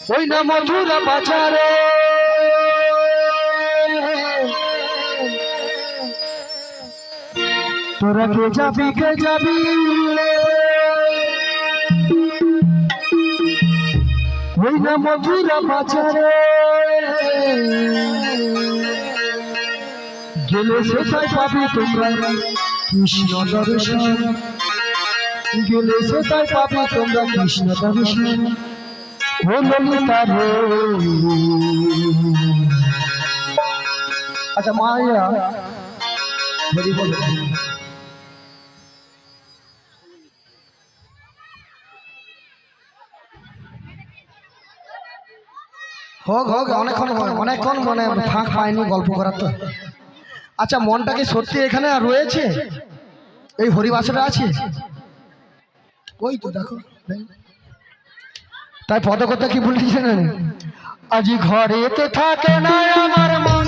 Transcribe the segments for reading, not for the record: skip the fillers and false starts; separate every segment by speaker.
Speaker 1: ওই না মধুরা বাজারে তোরা কে যাবি ওই না মধুরা বাজারে গেলে সেটাই পাবি তোমরা কৃষ্ণ দর্শন গেলে সেটাই পাবি তোমরা কৃষ্ণ দর্শন ও ললিতা রে। আচ্ছা মায়া হরি বল হোক অনেকক্ষণ মানে ফাঁক পায়নি গল্প করার তো। আচ্ছা মনটা কি সত্যি এখানে রয়েছে এই হরিবাসরে আছে? ওই তো দেখো তাই পদকথা কি বলছে না আজি ঘরেতে থাকে না আমার মন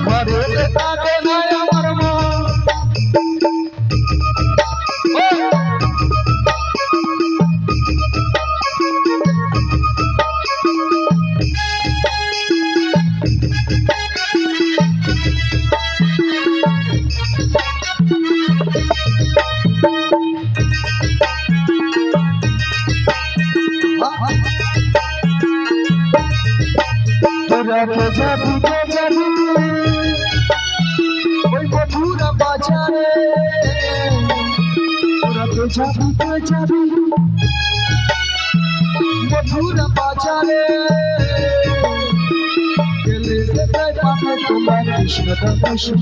Speaker 1: ঘরেতে থাকে না আমার মন যাবি ওই মধুরা বাজারে যাবি মধুরা বাজারে গেলে সেটাই পাবে তোমরা কৃষ্ণ দর্শন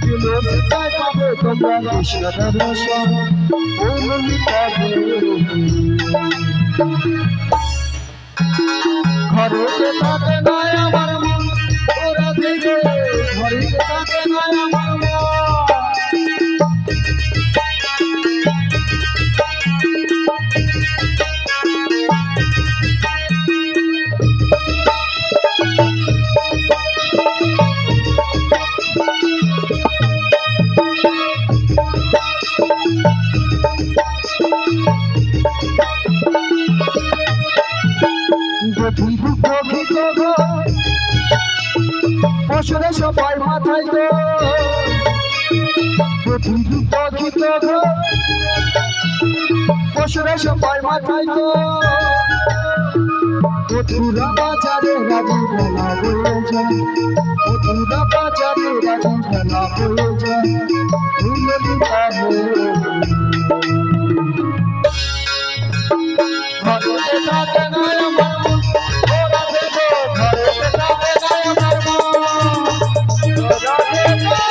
Speaker 1: গেলে সেটাই পাবে তোমরা কৃষ্ণ দর্শন ও ললিতা রে। ঘরেতে থাকে না আমার মন ওরা দেখে ঘরেতে থাকে না আমার মন পশুরে সবাই মাথায় তো পশুরে সবাই মাথায় তো মধুরা বাজারে রাজি বেলা বয়ে যায় মধুরা বাজারে রাজি বেলা বয়ে যায় ললিতা রে। ঘরেতে থাকে না আমার মন ওরা দেখো ঘরেতে থাকে না আমার মন ওরা দেখো ঘরেতে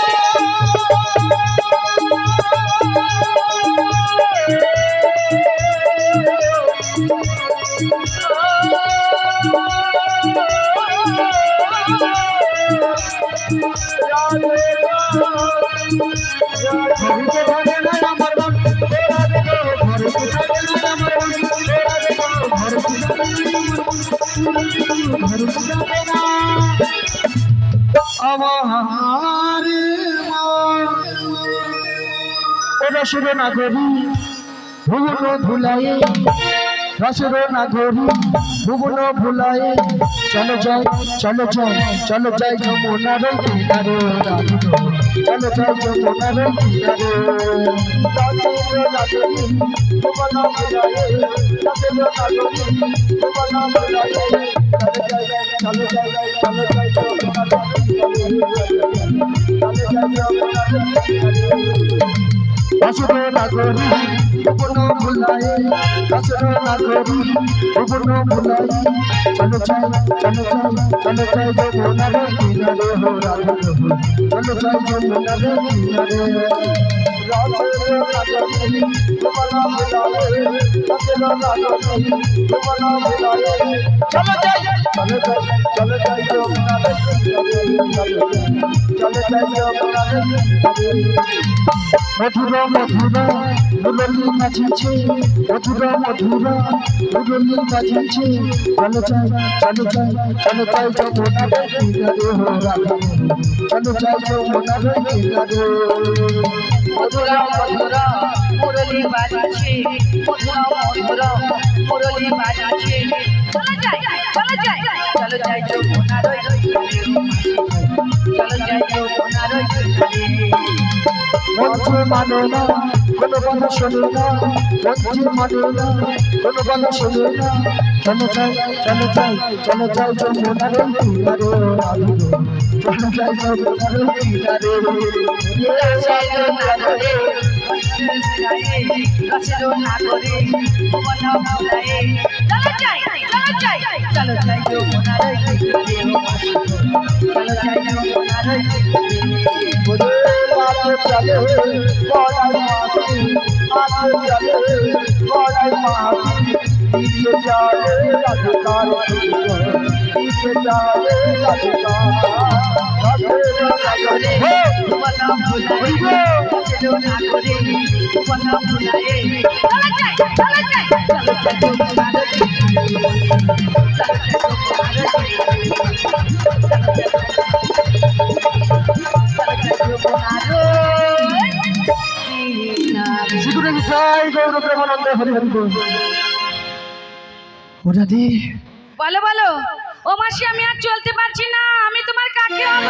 Speaker 1: থাকে না আমার মন ওরা দেখো ঘরেতে থাকে না আমার মন ওরা দেখো ঘরেতে থাকে না আমার ওরা শুরু না করি ভুবন ভুলাই রসর নাগরী ভুবন ভুলাই চলো যাই যমুনার কিনারে চলো যাই যমুনার কিনারে ভুবন ভুলাই রসর নাগরী ভুবন ভুলাই চলো যাই রসর নাগরী ভুবন ভুলাই রসর নাগরী ভুবন ভুলাই চলো যাই যমুনার কিনারে হো রাধা চলো যাই যমুনার কিনারে রসর নাগরী ভুবন ভুলাই রসর নাগরী ভুবন ভুলাই চলো যাই যমুনার কিনারে চলো যাই যমুনার কিনারে মধুরা মুরলী বাজছে মধুরা মুরলী বাজছে চলো যাই যমুনার কিনারে হো রাধা চলো যাই যমুনার কিনারে
Speaker 2: মধুরা মুরলী বাজছে মধুরা মুরলি বাজাচ্ছে চলো যাই চলো যাই চলো যাই যমুনার ওই ধারে ও মাসি চলো যাই যমুনার ওই ধারে
Speaker 1: মঞ্চ মানে না কোনো কথা শোনে না মঞ্চ মানে না কোনো কথা শোনে না চলো যাই চলো যাই চলো যাই যমুনার ওই কিনারে চলো যাই যমুনার ওই কিনারে
Speaker 2: কাছেরও না করে মনা ভুলায়ে চলো যাই চলো যাই যমুনার ওই ধারে ও মাসি চলো যাই যমুনার ওই ধারে বলো বলো ও মাসি আমি আর চলতে পারছি না আমি তোমার কাকে হব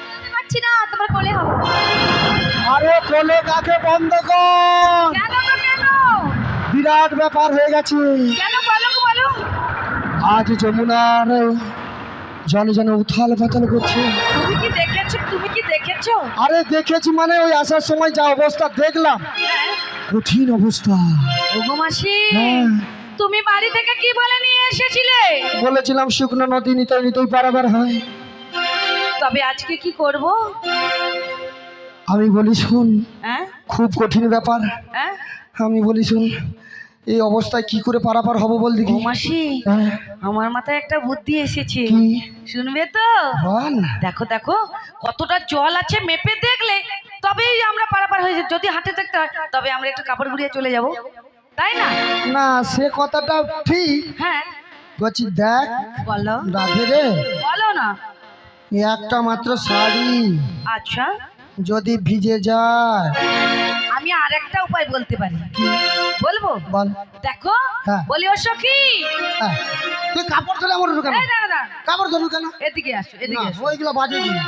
Speaker 2: চলতে পারছি না তোমার কোলে হব
Speaker 1: আরে কোলে কাকে বন্ধ কর
Speaker 2: কেন গো কেন
Speaker 1: বিরাট ব্যাপার হয়ে গেছে
Speaker 2: কেন বলো গো বলো
Speaker 1: আজ যমুনার জলে যেন উথাল পাতাল করছে
Speaker 2: তুমি কি দেখেছো
Speaker 1: আরে দেখেছি মানে ওই আসার সময় যা অবস্থা দেখলাম কঠিন অবস্থা
Speaker 2: ওগো মাসি
Speaker 1: হ্যাঁ।
Speaker 2: তুমি বাড়ি থেকে কি বলে নিয়ে এসেছিলে
Speaker 1: বলেছিলাম শুকনো নদী নিতেই পারাবার হয়
Speaker 2: তবে আজকে কি করব
Speaker 1: আমি বলি শুন
Speaker 2: হ্যাঁ
Speaker 1: খুব কঠিন ব্যাপার
Speaker 2: হ্যাঁ
Speaker 1: আমি বলি শুন এই অবস্থায় কি করে পারাপার হব বল দেখি
Speaker 2: ও মাসি
Speaker 1: হ্যাঁ,
Speaker 2: আমার মাথায় একটা বুদ্ধি এসেছে
Speaker 1: কি
Speaker 2: শুনবে তো
Speaker 1: বল
Speaker 2: দেখো দেখো কতটা জল আছে মেপে দেখলে তবেই আমরা পারাপার হয়ে যাব যদি হাঁটে দেখতে হয় তবে আমরা একটু কাপড় গুড়িয়ে চলে যাব তাই না
Speaker 1: না সে কথাটা ঠিক
Speaker 2: হ্যাঁ
Speaker 1: বলছি দেখ
Speaker 2: বলো
Speaker 1: রাধে রে
Speaker 2: বলো না
Speaker 1: একটা মাত্র শাড়ি
Speaker 2: আচ্ছা
Speaker 1: যদি ভিজে যায়
Speaker 2: আমি আরেকটা উপায় বলতে পারি বলবো
Speaker 1: বল
Speaker 2: দেখো
Speaker 1: হ্যাঁ।
Speaker 2: বলি ও সখী
Speaker 1: হ্যাঁ, তুই কাপড় ধরে আমার কেন
Speaker 2: এই দাঁড়া দাঁড়া
Speaker 1: কাপড় ধরু কেন
Speaker 2: এদিকে আসো এদিকে
Speaker 1: না,
Speaker 2: আসো
Speaker 1: ওইগুলো বাজে জিনিস।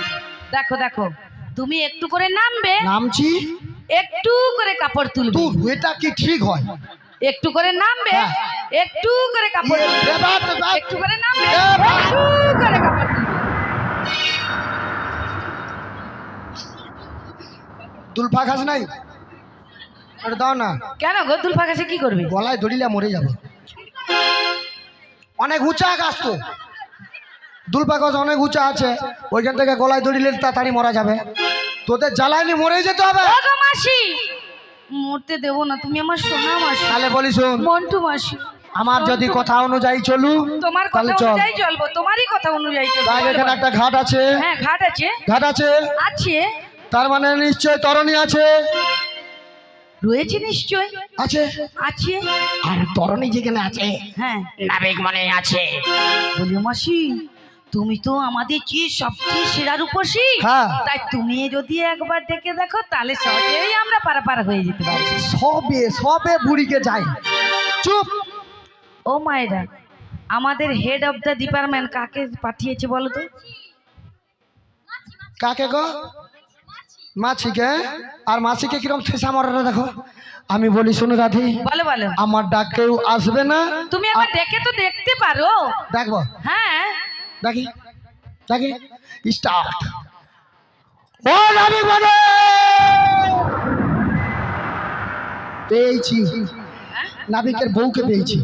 Speaker 2: দেখো দেখো তুমি একটু করে নামবে
Speaker 1: নামছি
Speaker 2: একটু করে কাপড় তুলবে
Speaker 1: তুই এটা কি ঠিক হয়
Speaker 2: একটু করে নামবে
Speaker 1: হ্যাঁ।
Speaker 2: একটু করে কাপড় তুলবে।
Speaker 1: এবার
Speaker 2: একটু করে নামবে
Speaker 1: এবার।
Speaker 2: একটু করে কাপড় তুলবে
Speaker 1: তুলফা খাস নাই ওটা দাও না
Speaker 2: কেন গো দুল ফাঁকাছে কি করবে
Speaker 1: গলায় দড়িলে মরে যাবো অনেক উঁচা গাছ তো দুলফা গাছ অনেক উঁচা আছে ওইখান থেকে গলায় দড়িলে তাড়াতাড়ি মরা যাবে তোদের জ্বালায়নি মরে যেতে হবে
Speaker 2: ও গো মাসি মরতে দেবো না তুমি আমার সোনা মাসি
Speaker 1: তাহলে বলি শোন
Speaker 2: মন্টু মাসি
Speaker 1: আমার যদি কথা অনুযায়ী চলু
Speaker 2: তোমার
Speaker 1: তাহলে
Speaker 2: কথা
Speaker 1: চল
Speaker 2: অনুযায়ী চলবো তোমারই কথা অনুযায়ী চলবো
Speaker 1: দেখ এখানে একটা ঘাট আছে
Speaker 2: হ্যাঁ ঘাট আছে
Speaker 1: ঘাট আছে
Speaker 2: আছে
Speaker 1: তার মানে নিশ্চয় তরণী আছে
Speaker 2: রয়েছে নিশ্চয়
Speaker 1: আছে
Speaker 2: আছে
Speaker 1: আর তরণী যেখানে আছে
Speaker 2: হ্যাঁ
Speaker 1: নাবিক মানে আছে
Speaker 2: বলি মাসি তুমি তো আমাদের কি সবচেয়ে সেরা রূপসী
Speaker 1: হ্যাঁ।
Speaker 2: তাই তুমি যদি একবার ডেকে দেখো তাহলে সহজেই আমরা পারাপার হয়ে যেতে পারি
Speaker 1: সবে বুড়িকে যাই চুপ
Speaker 2: ও মায়েরা আমাদের হেড অফ দ্য ডিপার্টমেন্ট কাকে পাঠিয়েছে বলো তো
Speaker 1: কাকে গো মাছিকে আর মাছিকে কিরম ঠেসা মরাটা দেখো আমি বলি শোনো রাধি
Speaker 2: বলো বলো
Speaker 1: আমার ডাক কেউ আসবে না
Speaker 2: তুমি একবার ডেকে তো দেখতে পারো
Speaker 1: দেখবো
Speaker 2: হ্যাঁ
Speaker 1: দেখি দেখি স্টার্ট ও নাবিক মানে পেয়েছি নাবিকের বউকে পেয়েছি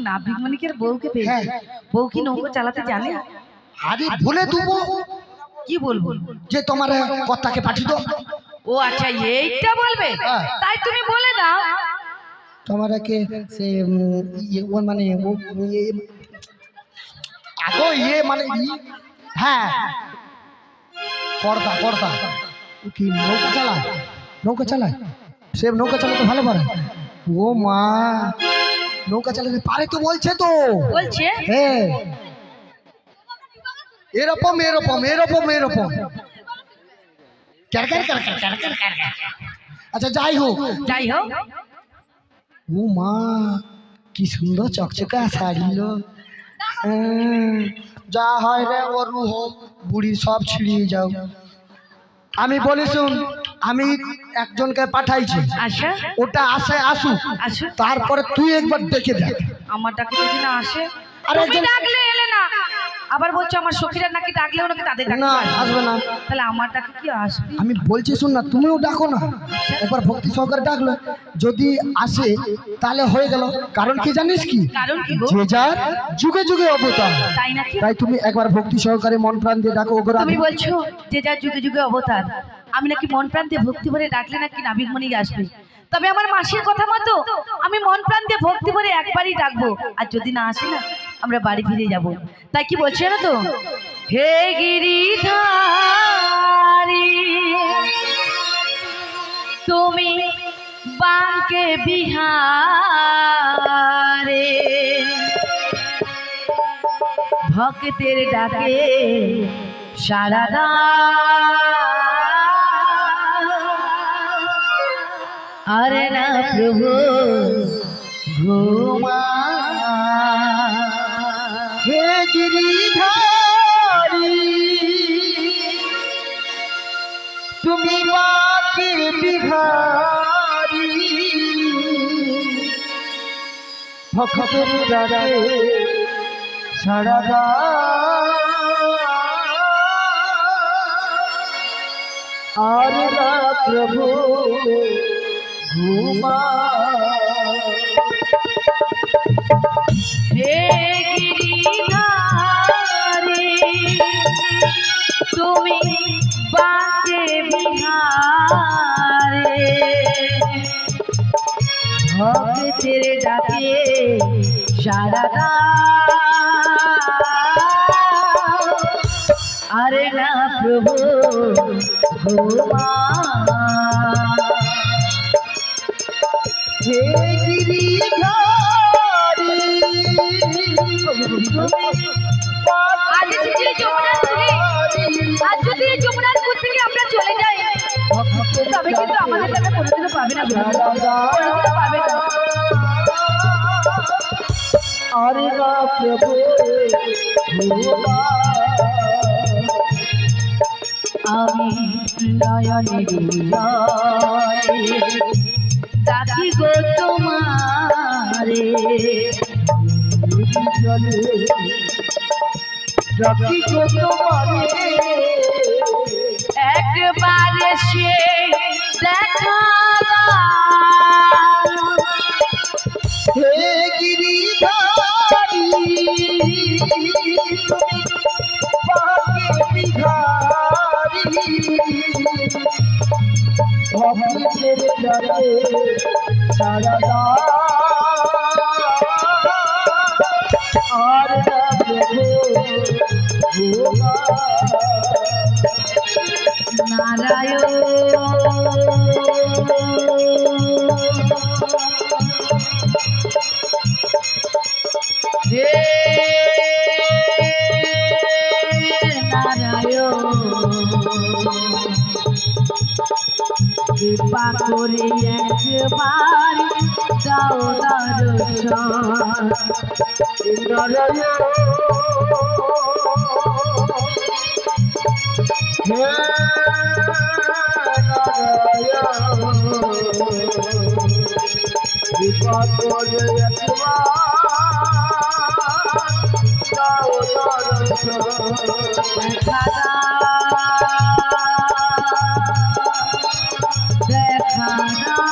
Speaker 2: নাবিক মানিকের বউকে পেয়েছে
Speaker 1: হ্যাঁ।
Speaker 2: বউ কি নৌকো চালাতে জানে
Speaker 1: আরে বলে দেবো
Speaker 2: কি বলবো
Speaker 1: যে তোমার কর্তাকে পাঠিয়ে দাও
Speaker 2: ও আচ্ছা এইটা বলবে
Speaker 1: হ্যাঁ।
Speaker 2: তাই তুমি বলে দাও
Speaker 1: তোমার কে সে ও মানে আগো মানে হ্যাঁ কর্তা কর্তা ও কি নৌকা চালায় সে নৌকা চালাতে ভালো পারে ও মা নৌকা চালাতে পারে তো বলছে তো
Speaker 2: বলছে
Speaker 1: হ্যাঁ এরকম এরকম এরকম এরকম আচ্ছা যাই হোক
Speaker 2: যাই হোক
Speaker 1: ও মা কি সুন্দর চকচকা শাড়িলো। যা হয় রে ওর হোক, বুড়ি সব ছিড়িয়ে যাও। আমি বলি শুন, আমি একজনকে পাঠাইছি,
Speaker 2: আচ্ছা
Speaker 1: ওটা আসুক,
Speaker 2: আচ্ছা
Speaker 1: তারপরে তুই একবার দেখে দেখ।
Speaker 2: আমার ডাকে যদি না আসে,
Speaker 1: আর
Speaker 2: তুমি
Speaker 1: একজন-
Speaker 2: ডাকলে এলে না, আবার বলছো আমার সখীরা নাকি ডাকলেও নাকি তাদের ডাকে
Speaker 1: না
Speaker 2: আসবে।
Speaker 1: আসবে না।
Speaker 2: তাহলে আমার ডাকে কি আসবে?
Speaker 1: আমি বলছি শুন না, তুমিও ডাকো না, একবার ভক্তি সহকারে ডাকলো, যদি আসে তাহলে হয়ে গেল। কারণ কি জানিস কি,
Speaker 2: কারণ কি গো?
Speaker 1: যে যার যুগে যুগে অবতার,
Speaker 2: তাই নাকি?
Speaker 1: তাই তুমি একবার ভক্তি সহকারে মন প্রাণ দিয়ে ডাকো ওগো
Speaker 2: তুমি
Speaker 1: রাধে।
Speaker 2: বলছো যে যার যুগে যুগে অবতার, আমি নাকি মন প্রাণ দিয়ে ভক্তি ভরে ডাকলে নাকি নাবিকমণি আসবে। তবে আমার মাসির কথা মতো আমি মন প্রাণ দিয়ে ভক্তি ভরে একবারই ডাকবো, আর যদি না আসে না আমরা বাড়ি ফিরে যাব। তাই কি বলছি না তো, হে গিরিধারী তুমি বাঁকে বিহারে, ভক্তের ডাকে সাড়া দাও, আরে না প্রভু ঘুমা।
Speaker 1: হে গিরিধারী তুমি বাঁকে বিহারী, ভক্তের ডাকে সাড়া দাও, আর না প্রভু ঘুমা।
Speaker 2: হে গিরিধারী তুমি বাঁকে বিহারে, ভক্তের ডাকে সাড়া দাও, আরে না প্রভু ঘুমা।
Speaker 1: হে গিরিধারী
Speaker 2: আজ যদি এই যমুনাপুর থেকে আমরা চলে যাই, তবে কিন্তু আমাদের টাকা কোনোদিনও পাবে না, কোনোদিনও পাবে না।
Speaker 1: আরে না প্রভু ঘুমা।
Speaker 2: আমি নয়নের জলে ডাকি গো তোমারে,
Speaker 1: জলে ডাকি গো তোমারে,
Speaker 2: একবার সে দেখা দাও।
Speaker 1: হে গিরিধারী বাঁকে বিহারী, ভক্তের ডাকে সাড়া দাও, আর না প্রভু ঘুমা।
Speaker 2: হে নারায়ণ, কৃপা করে একবার দাও দর্শন। দেখা দাও, দেখা দাও,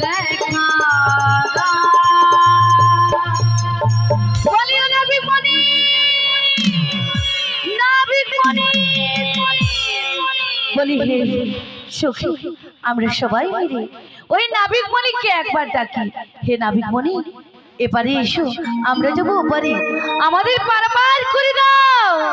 Speaker 2: দেখা দাও। বলিও নাবিকমণি, নাবিকমণি, বলি হে সখী, আমরা সবাই মিলে ওই নাবিকমণিকে একবার ডাকি। হে নাবিকমণি, এপারে এসো, আমরা যাবো ওপারে, আমাদের পারাপার করে দাও।